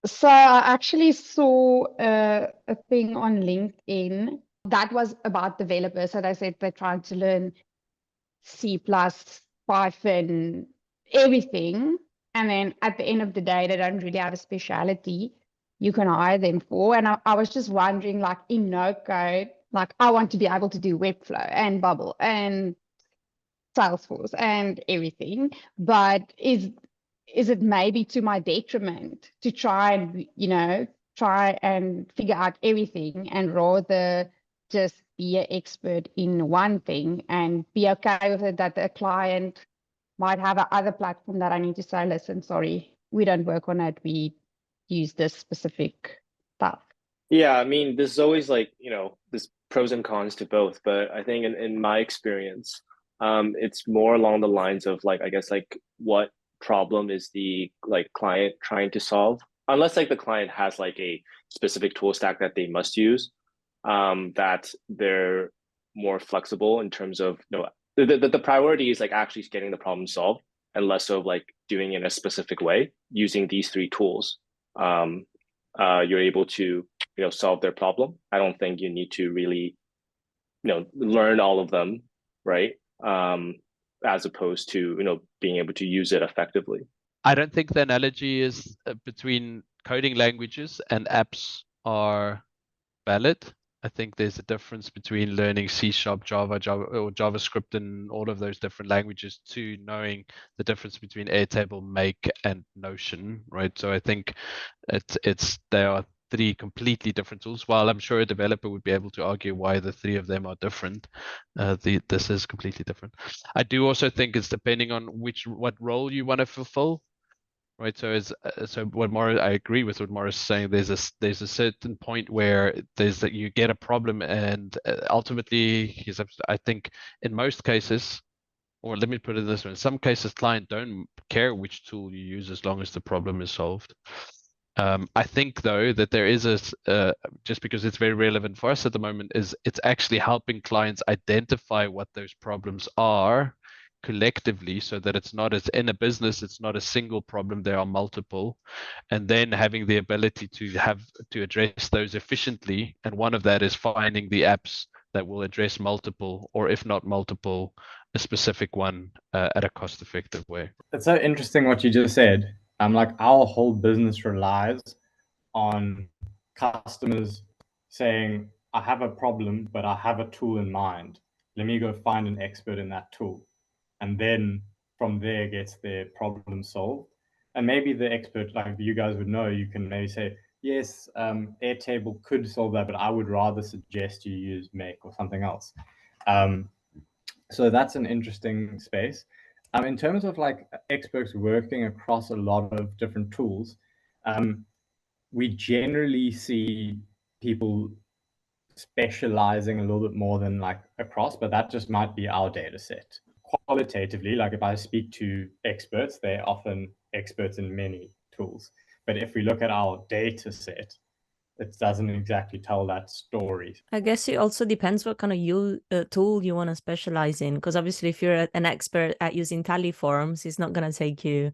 So I actually saw a thing on LinkedIn that was about developers. So they said they're trying to learn C++, Python, everything. And then at the end of the day, they don't really have a specialty you can hire them for. And I was just wondering, like in no code, like I want to be able to do Webflow and Bubble and Salesforce and everything. But is it maybe to my detriment to try and, try and figure out everything and rather just be an expert in one thing and be okay with it that the client might have another platform that I need to say, listen, sorry, we don't work on it. We use this specific stuff. Yeah, I mean, there's always like, there's pros and cons to both, but I think in my experience, it's more along the lines of like, I guess like what problem is the like client trying to solve? Unless like the client has like a specific tool stack that they must use, that they're more flexible in terms of, the priority is like actually getting the problem solved and less so like doing it in a specific way using these three tools. You're able to solve their problem. I don't think you need to really learn all of them, right? As opposed to being able to use it effectively. I don't think the analogy is between coding languages and apps are valid. I think there's a difference between learning C#, Java, or JavaScript and all of those different languages to knowing the difference between Airtable, Make, and Notion, right? So I think they are three completely different tools. While I'm sure a developer would be able to argue why the three of them are different, this is completely different. I do also think it's depending on what role you want to fulfill. Right, so what Morris, I agree with what Morris is saying. There's a certain point where you get a problem, and ultimately, I think in most cases, or let me put it this way: in some cases, client don't care which tool you use as long as the problem is solved. I think though that there is just because it's very relevant for us at the moment, it's actually helping clients identify what those problems are collectively, so that it's not as in a business, it's not a single problem, there are multiple, and then having the ability to address those efficiently. And one of that is finding the apps that will address multiple, or if not multiple, a specific one at a cost-effective way. It's so interesting what you just said. Like our whole business relies on customers saying, I have a problem, but I have a tool in mind. Let me go find an expert in that tool. And then from there gets their problem solved. And maybe the expert, like you guys would know, you can maybe say, yes, Airtable could solve that, but I would rather suggest you use Make or something else. So that's an interesting space. In terms of like experts working across a lot of different tools, we generally see people specializing a little bit more than like across, but that just might be our data set. Qualitatively, like if I speak to experts, they're often experts in many tools. But if we look at our data set, it doesn't exactly tell that story. I guess it also depends what kind of tool you want to specialize in, because obviously if you're an expert at using Tally-Forms, it's not going to take you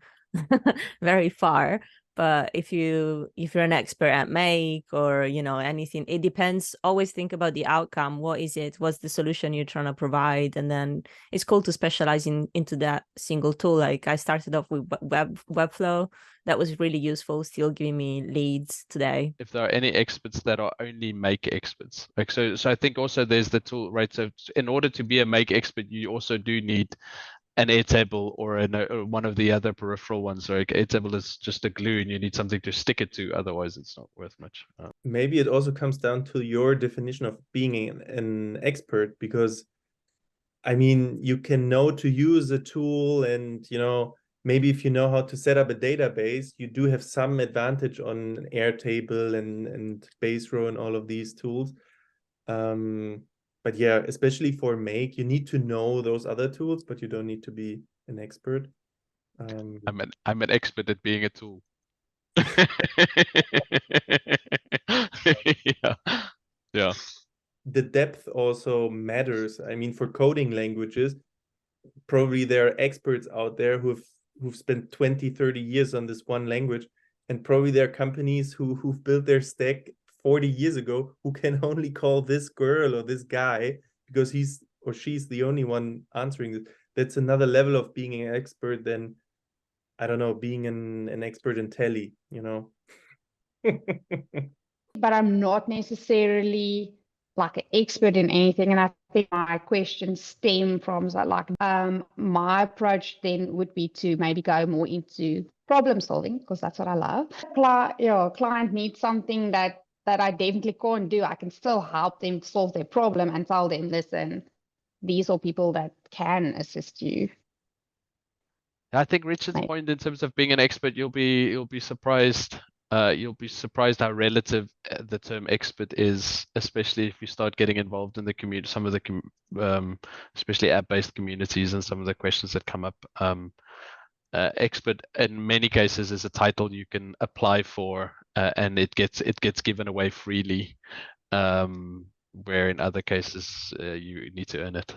very far. But if you're an expert at Make or anything, it depends. Always think about the outcome. What is it? What's the solution you're trying to provide? And then it's cool to specialize into that single tool. Like I started off with Webflow. That was really useful, still giving me leads today. If there are any experts that are only Make experts, like so I think also there's the tool, right? So in order to be a Make expert, you also do need an Airtable or one of the other peripheral ones. So Airtable is just a glue and you need something to stick it to, otherwise it's not worth much. Maybe it also comes down to your definition of being an expert, because I mean, you can know to use a tool, and maybe if you know how to set up a database, you do have some advantage on Airtable and Baserow and all of these tools. But yeah, especially for Make, you need to know those other tools, but you don't need to be an expert. I'm an expert at being a tool. Yeah. The depth also matters. I mean, for coding languages, probably there are experts out there who've spent 20, 30 years on this one language, and probably there are companies who've built their stack 40 years ago who can only call this girl or this guy because he's or she's the only one answering this. That's another level of being an expert than, I don't know, being an expert in tele, you know. But I'm not necessarily like an expert in anything. And I think my questions stem from my approach then would be to maybe go more into problem solving, because that's what I love. Client needs something that I definitely can't do. I can still help them solve their problem and tell them, listen, these are people that can assist you. I think Richard's Right. point in terms of being an expert, you'll be surprised. You'll be surprised how relative the term expert is, especially if you start getting involved in the community, some of the especially app-based communities and some of the questions that come up. Expert in many cases is a title you can apply for, and it gets given away freely, where in other cases you need to earn it.